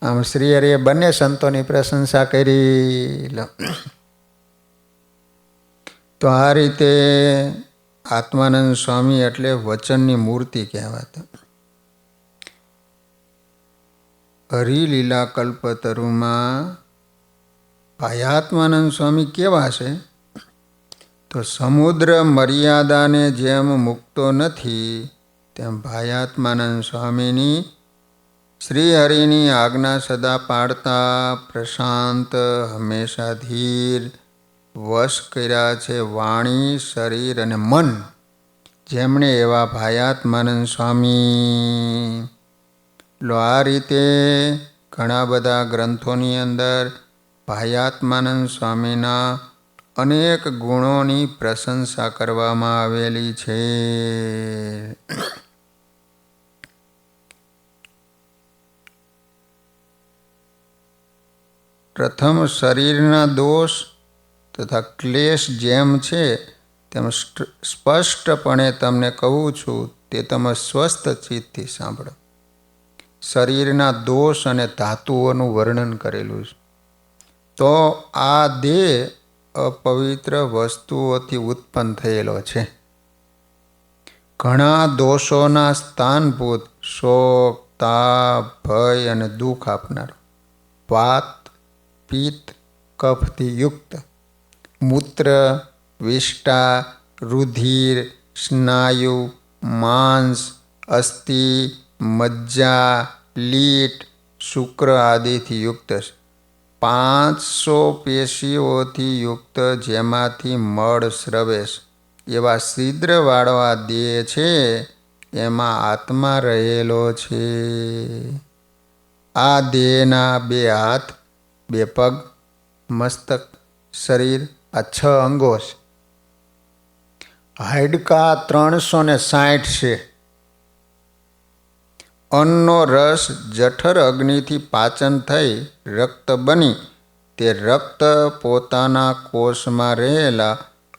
Speaker 1: આમ શ્રી હરિએ બંને સંતોની પ્રશંસા કરી. તો આ રીતે આત્માનંદ સ્વામી એટલે વચનની મૂર્તિ કહેવાતા. હરિલીલા કલ્પતરુમાં ભાયાત્માનંદ સ્વામી કેવા છે? તો સમુદ્ર મર્યાદાને જેમ મૂકતો નથી, તેમ ભાયાત્માનંદ સ્વામીની શ્રીહરિની આજ્ઞા સદા પાડતા પ્રશાંત હંમેશા ધીર વશ કર્યા છે વાણી, શરીર અને મન. જેમણે એવા ભાયાત્માનંદ સ્વામી આ રીતે ઘણા બધા ગ્રંથોની અંદર ભાયાત્માનંદ સ્વામીના અનેક ગુણોની પ્રશંસા કરવામાં આવેલી છે. પ્રથમ શરીરના દોષ તથા ક્લેશ જેમ છે તેમ સ્પષ્ટપણે તમને કહું છું તે તમે સ્વસ્થ ચિત્તથી સાંભળો. શરીરના દોષ અને ધાતુઓનું વર્ણન કરેલું છે. તો આ દેહ અપવિત્ર વસ્તુઓથી ઉત્પન્ન થયેલો છે. ઘણા દોષોના સ્થાનભૂત શોક, તાપ, ભય અને દુઃખ આપનાર, વાત, પિત્ત, કફથી યુક્ત, મૂત્ર, વિષ્ટા, રુધિર, સ્નાયુ, માંસ, અસ્થિ, મજ્જા, લીટ, શુક્ર આદિથી યુક્ત છે. 500 પેશીઓથી યુક્ત જેમાંથી મળ સ્રવે એવા છિદ્રવાળો આ દેહ છે. એમાં આત્મા રહેલો છે. આ દેહના 2 હાથ, 2 પગ, મસ્તક, શરીર આ 6 અંગો છે. હાડકાં 360 છે. અન્નનો રસ જઠર અગ્નિથી પાચન થઈ રક્ત બની તે રક્ત પોતાના કોષમાં રહેલા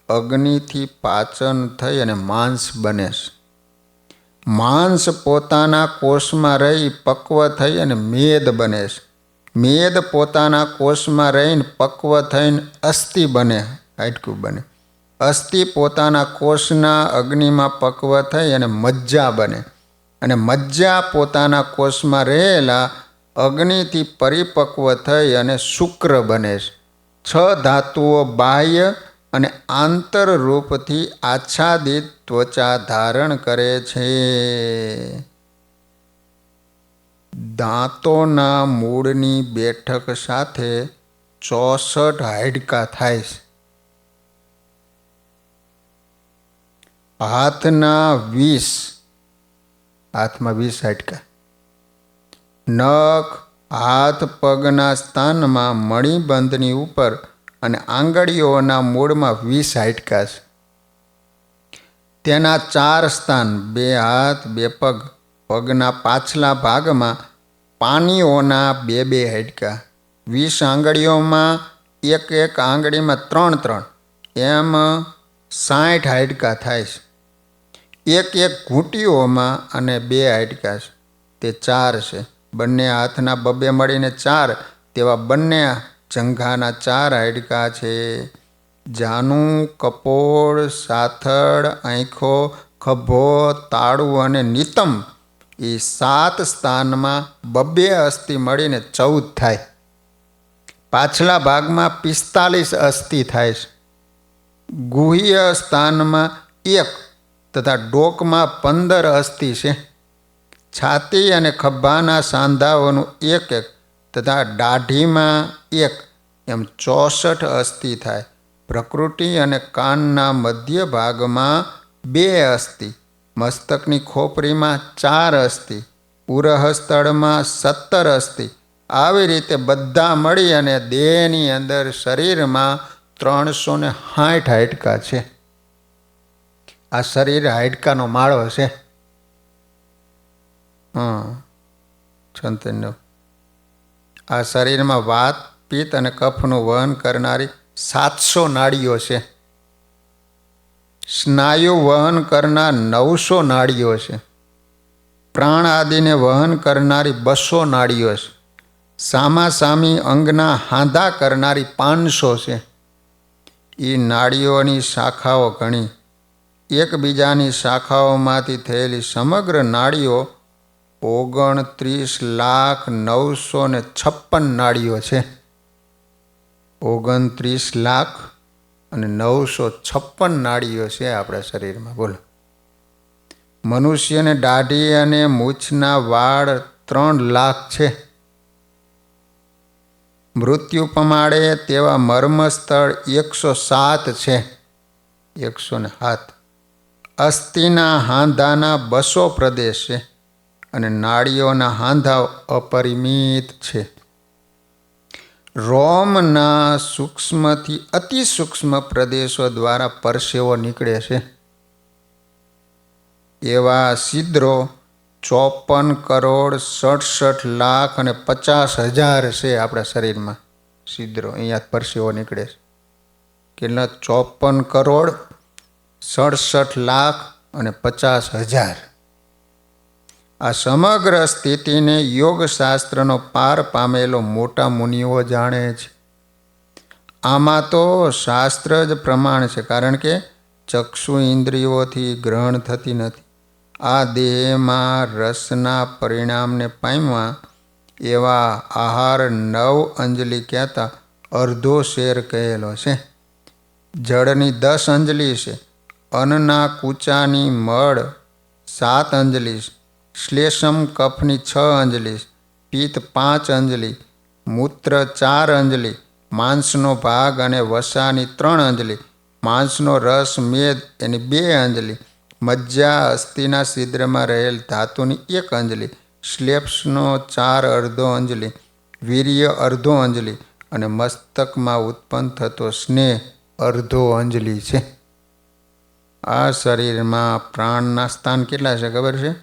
Speaker 1: અગ્નિથી પાચન થઈ અને માંસ બને છે. માંસ પોતાના કોષમાં રહી પક્વ થઈ અને મેદ બને છે. મેદ પોતાના કોષમાં રહીને પક્વ થઈને અસ્થિ બને, હાડકું બને. અસ્થિ પોતાના કોષના અગ્નિમાં પક્વ થઈ અને મજ્જા બને. અને મજ્જા પોતાના કોષમાં રહેલા અગ્નિથી પરિપક્વ થઈ અને શુક્ર બને છે. 6 ધાતુઓ બાહ્ય અને આંતર રૂપથી આચ્છાદિત ત્વચા ધારણ કરે છે. દાંતોના મૂળની બેઠક સાથે 64 હાડકાં થાય છે. હાથના 20, હાથમાં 20 હાડકાં. નખ, હાથ, પગના સ્થાનમાં મણિબંધની ઉપર અને આંગળીઓના મૂળમાં 20 હાડકાં છે. તેના 4 સ્થાન, 2 હાથ, 2 પગ. પગના પાછલા ભાગમાં પાનીઓના 2 હાડકાં. 20 આંગળીઓમાં 1 આંગળીમાં 3, એમ 60 હાડકાં થાય છે. 1 ઘૂંટીઓમાં અને 2 હાડકાં છે, તે 4 છે. બંને હાથના 2 મળીને 4, તેવા બંને જંઘાના 4 હાડકાં છે. જાનું, કપોળ, સાથળ, આંખો, ખભો, તાળું અને નિતંબ એ 7 સ્થાનમાં 2 અસ્થિ મળીને 14 થાય. પાછલા ભાગમાં 45 અસ્થિ થાય છે. ગુહ્ય સ્થાનમાં 1 તથા ડોકમાં 15 અસ્થિ છે. છાતી અને ખભાના સાંધાઓનું 1 તથા દાઢીમાં 1 એમ 64 અસ્થિ થાય. પ્રકૃતિ અને કાનના મધ્ય ભાગમાં 2 અસ્થિ, મસ્તકની ખોપરીમાં 4 અસ્થિ, ઉરહસ્થળમાં 17 અસ્થિ. આવી રીતે બધા મળી અને દેહની અંદર શરીરમાં 360 હાડકાં છે. આ શરીર હાડકાનો માળો છે. 96. આ શરીરમાં વાત, પિત્ત અને કફનું વહન કરનારી 700 નાડીઓ છે. સ્નાયુ વહન કરનાર 900 નાડીઓ છે. પ્રાણ આદિને વહન કરનારી 200 નાડીઓ છે. સામાસામી અંગના હાંધા કરનારી 500 છે. એ નાડીઓની શાખાઓ ઘણી. એકબીજાની શાખાઓમાંથી થયેલી સમગ્ર નાડીઓ 29,956,000 નાડીઓ છે. 29,956,000 નાડીઓ છે આપણા શરીરમાં. બોલો, મનુષ્યને દાઢી અને મૂછના વાળ 3 લાખ છે. મૃત્યુ પમાડે તેવા મર્મસ્થળ 107 છે. 107. અસ્થિના હાંધાના 200 પ્રદેશ છે અને નાડીઓના હાંધા અપરિમિત છે. રોમના સૂક્ષ્મથી અતિ સૂક્ષ્મ પ્રદેશો દ્વારા પરસેવો નીકળે છે. એવા છિદ્રો 54 કરોડ 67 લાખ અને 50,000 છે. આપણા શરીરમાં છિદ્રો, અહીંયા પરસેવો નીકળે છે. કેટલા? 54 કરોડ 67 લાખ અને 50,000. આ સમગ્ર સ્થિતિને યોગશાસ્ત્રનો પાર પામેલો મોટા મુનિઓ જાણે છે. આમાં તો શાસ્ત્ર જ પ્રમાણ છે, કારણ કે ચક્ષુ ઇન્દ્રિયોથી ગ્રહણ થતી નથી. આ દેહમાં રસના પરિણામને પામ્યા એવા આહાર 9 અંજલિ કહેતા અર્ધો શેર કહેલો છે. જળની 10 અંજલિ છે. અન્નના કૂચાની મળ 7 અંજલિ છે. શ્લેષમ કફની 6 અંજલિ, પિત્ત 5 અંજલિ, મૂત્ર 4 અંજલિ, માંસનો ભાગ અને વસાની 3 અંજલિ, માંસનો રસ મેદ એની 2 અંજલિ, મજ્જા અસ્થિના છિદ્રમાં રહેલ ધાતુની 1 અંજલિ, શ્લેષનો 4 અર્ધો અંજલિ, વીર્ય અર્ધો અંજલિ અને મસ્તકમાં ઉત્પન્ન થતો સ્નેહ અર્ધો અંજલિ છે. આ શરીરમાં પ્રાણના સ્થાન કેટલા છે ખબર છે?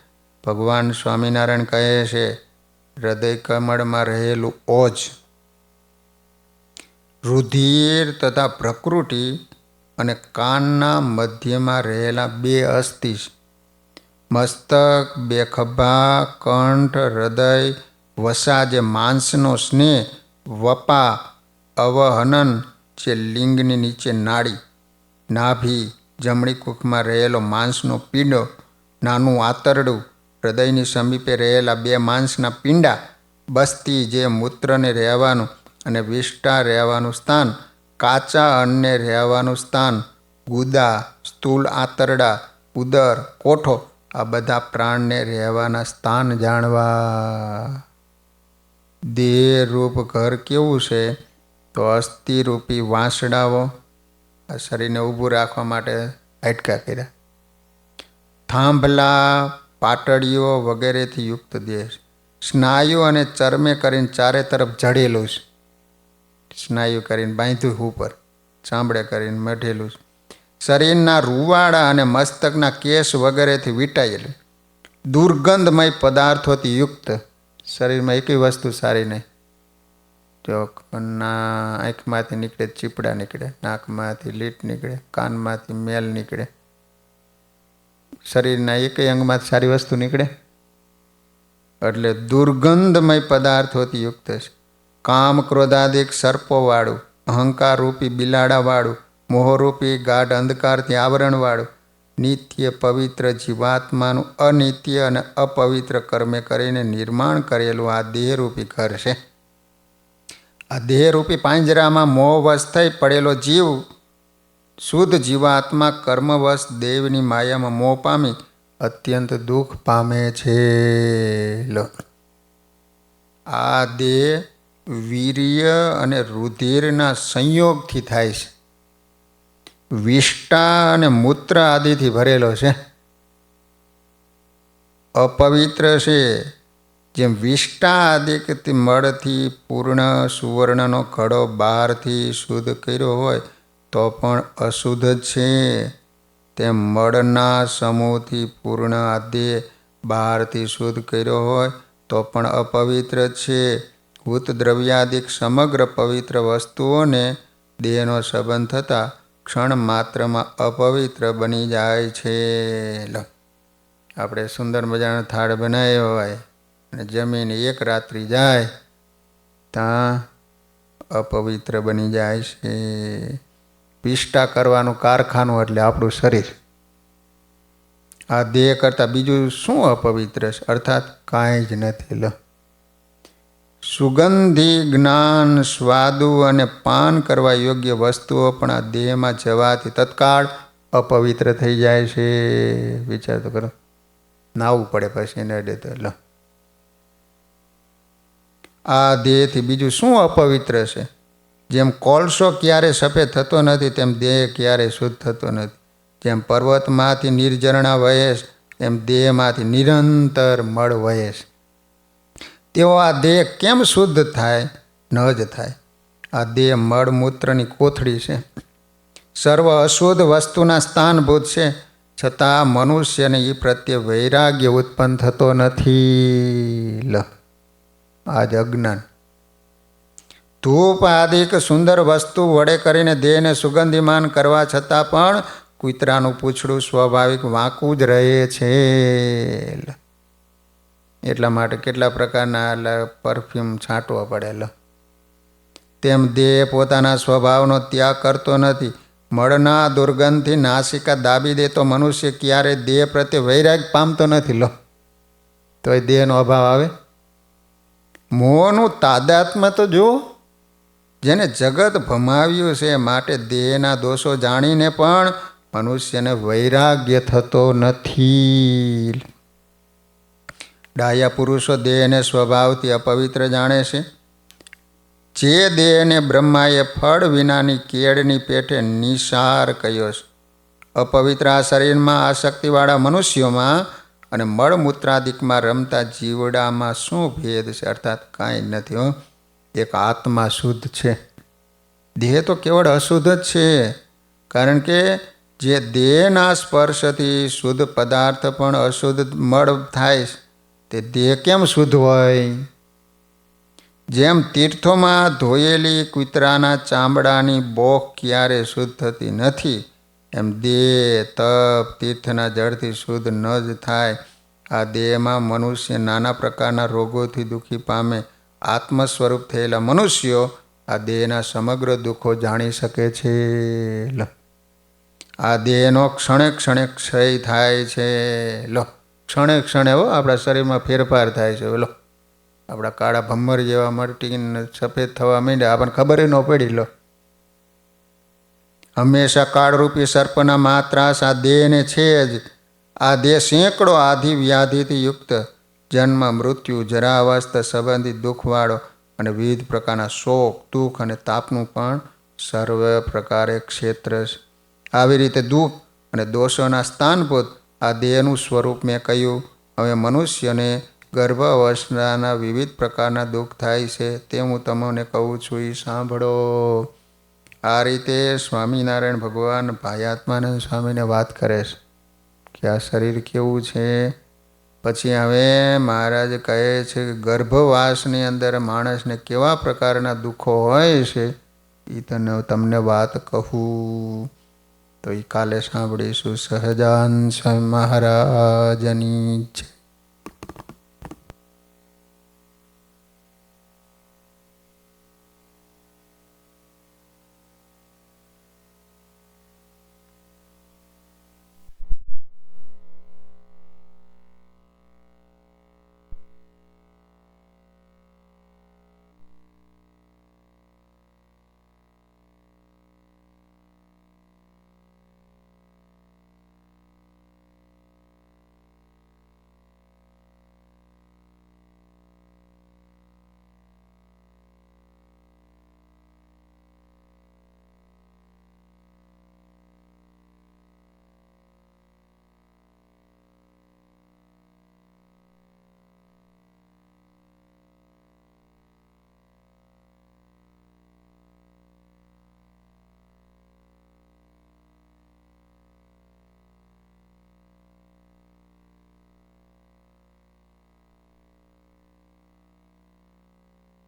Speaker 1: ભગવાન સ્વામિનારાયણ કહે છે, હૃદય કમળમાં રહેલું ઓજ, રુધિર તથા પ્રકૃતિ અને કાનના મધ્યમાં રહેલા 2 અસ્થિ, મસ્તક, 2 ખભા, કંઠ, હૃદય, વસા જે માંસનો સ્નેહ, વપા અવહનન જે લિંગની નીચે નાડી, નાભી જમણી કુખમાં રહેલો માંસનો પીંડો, નાનું આંતરડું, હૃદયની સમીપે રહેલા 2 માંસના પિંડા, બસ્તી જે મૂત્રને રહેવાનું અને વિષ્ટા રહેવાનું સ્થાન, કાચા અન્નને રહેવાનું સ્થાન, ગુદા, સ્થૂલ આંતરડા, ઉદર, કોઠો, આ બધા પ્રાણને રહેવાના સ્થાન જાણવા. દેહ રૂપ ઘર કેવું છે? તો અસ્થિરૂપી વાંસડાઓ, આ શરીરને ઊભું રાખવા માટે હાડકા કર્યા, થાંભલા, પાટડીઓ વગેરેથી યુક્ત દેહ છે. સ્નાયુ અને ચરમે કરીને 4 તરફ જડેલું છે. સ્નાયુ કરીને બાંધ્યું ઉપર, ચામડે કરીને મઢેલું છે. શરીરના રૂવાડા અને મસ્તકના કેશ વગેરેથી વીંટાયેલું, દુર્ગંધમય પદાર્થોથી યુક્ત. શરીરમાં એકેય વસ્તુ સારી નહીં. જો આંખમાંથી નીકળે ચીપડા નીકળે, નાકમાંથી લીટ નીકળે, કાનમાંથી મેલ નીકળે, શરીરના એકેય અંગમાંથી સારી વસ્તુ નીકળે? એટલે દુર્ગંધમય પદાર્થોથી યુક્ત છે. કામ ક્રોધાદિક સર્પોવાળું, અહંકારરૂપી બિલાડાવાળું, મોહરૂપી ગાઢ અંધકારથી આવરણવાળું, નિત્ય પવિત્ર જીવાત્માનું અનિત્ય અને અપવિત્ર કર્મે કરીને નિર્માણ કરેલું આ દેહરૂપી ઘર છે. આ દેહરૂપી પાંજરામાં મોહવશ થઈ પડેલો જીવ, શુદ્ધ જીવાત્મા કર્મવશ દેવની માયામાં મોહ પામી અત્યંત દુઃખ પામે છે. આ દેહ વીર્ય અને રુધિરના સંયોગથી થાય છે. વિષ્ટા અને મૂત્ર આદિથી ભરેલો છે. અપવિત્ર છે. જેમ વિષ્ટા આદિ મળથી પૂર્ણ સુવર્ણનો ઘડો બહારથી શુદ્ધ કર્યો હોય તો પણ અશુદ્ધ છે, તેમ મળના સમૂહથી પૂર્ણ આ દેહ બહારથી શુદ્ધ કર્યો હોય તો પણ અપવિત્ર છે. ભૂત દ્રવ્યાદિક સમગ્ર પવિત્ર વસ્તુઓને દેહનો સંબંધ થતાં ક્ષણ માત્રમાં અપવિત્ર બની જાય છે. આપણે સુંદર મજાનો થાળ બનાવ્યો હોય અને જમીને 1 રાત્રિ જાય ત્યાં અપવિત્ર બની જાય છે. વિષ્ટા કરવાનું કારખાનું એટલે આપણું શરીર. આ દેહ કરતાં બીજું શું અપવિત્ર છે? અર્થાત કાંઈ જ નથી. સુગંધી, જ્ઞાન, સ્વાદુ અને પાન કરવા યોગ્ય વસ્તુઓ પણ આ દેહમાં જવાથી તત્કાળ અપવિત્ર થઈ જાય છે. વિચાર તો કરો. નાવું પડે પછી એને અડે તો. લો, આ દેહથી બીજું શું અપવિત્ર છે? જેમ કોલસો ક્યારે સફેદ થતો નથી તેમ દેહ ક્યારેય શુદ્ધ થતો નથી. જેમ પર્વતમાંથી નિર્જરણા વહે એમ દેહમાંથી નિરંતર મળ વહે. તેઓ આ દેહ કેમ શુદ્ધ થાય? ન જ થાય. આ દેહ મળમૂત્રની કોથળી છે, સર્વ અશુદ્ધ વસ્તુના સ્થાનભૂત છે. છતાં મનુષ્યને એ પ્રત્યે વૈરાગ્ય ઉત્પન્ન થતો નથી. લ, આ જ અજ્ઞાન. ધૂપ આદિક સુંદર વસ્તુ વડે કરીને દેહને સુગંધિમાન કરવા છતાં પણ કૂતરાનું પૂંછડું સ્વાભાવિક વાંકું જ રહે છે. એટલા માટે કેટલા પ્રકારના પરફ્યુમ છાંટવા પડે. તેમ દેહ પોતાના સ્વભાવનો ત્યાગ કરતો નથી. મળના દુર્ગંધથી નાસિકા દાબી દેતો મનુષ્ય ક્યારેય દેહ પ્રત્યે વૈરાગ પામતો નથી. લો, તો એ દેહનો અભાવ આવે. મોહનું તાદાત્મ્ય તો જુઓ. જેને જગત ભમાવ્યું છે માટે દેહના દોષો જાણીને પણ મનુષ્યને વૈરાગ્ય થતો નથી. ડાયા પુરુષો દેહને સ્વભાવથી અપવિત્ર જાણે છે. જે દેહને બ્રહ્માએ ફળ વિનાની કેળની પેઠે નિસાર કહ્યો છે. અપવિત્ર આ શરીરમાં આસક્તિવાળા મનુષ્યોમાં અને મળમૂત્રાદિકમાં રમતા જીવડામાં શું ભેદ છે? અર્થાત કાંઈ નથી. એક આત્મા શુદ્ધ છે, દેહ તો કેવળ અશુદ્ધ જ છે. કારણ કે જે દેહના સ્પર્શથી શુદ્ધ પદાર્થ પણ અશુદ્ધ મળ થાય તે દેહ કેમ શુદ્ધ હોય? જેમ તીર્થોમાં ધોયેલી કૂતરાના ચામડાની બોખ ક્યારે શુદ્ધ થતી નથી, એમ દેહ તપ તીર્થના જળથી શુદ્ધ ન જ થાય. આ દેહમાં મનુષ્ય નાના પ્રકારના રોગોથી દુઃખી પામે. આત્મ સ્વરૂપ થયેલા મનુષ્યો આ દેહના સમગ્ર દુઃખો જાણી શકે છે. આ દેહનો ક્ષણે ક્ષણે ક્ષય થાય છે. લો, ક્ષણે ક્ષણે આપણા શરીરમાં ફેરફાર થાય છે. લો, આપણા કાળા ભમ્મર જેવા મરટીને સફેદ થવા માંડ્યા, આપણને ખબર ન પડી. લો, હંમેશા કાળરૂપી સર્પના માત્રાસ આ દેહને છે જ. આ દેહ સેંકડો આધિ વ્યાધિથી યુક્ત, જન્મ મૃત્યુ જરાવસ્થ સંબંધિત દુઃખવાળો અને વિવિધ પ્રકારના શોક દુઃખ અને તાપનું પણ સર્વ પ્રકારે ક્ષેત્ર છે. આવી રીતે દુઃખ અને દોષોના સ્થાનભૂત આ દેહનું સ્વરૂપ મેં કહ્યું. હવે મનુષ્યને ગર્ભ અવસ્થાના વિવિધ પ્રકારના દુઃખ થાય છે તે હું તમને કહું છું, એ સાંભળો. આ રીતે સ્વામિનારાયણ ભગવાન ભાયાત્માનંદ સ્વામીને વાત કરે છે કે આ શરીર કેવું છે. પછી હવે મહારાજ કહે છે કે ગર્ભવાસની અંદર માણસને કેવા પ્રકારના દુઃખો હોય છે એ તમને વાત કહું. તો એ કાલે સાંભળીશું. સહજાન સ્વામી મહારાજની જય.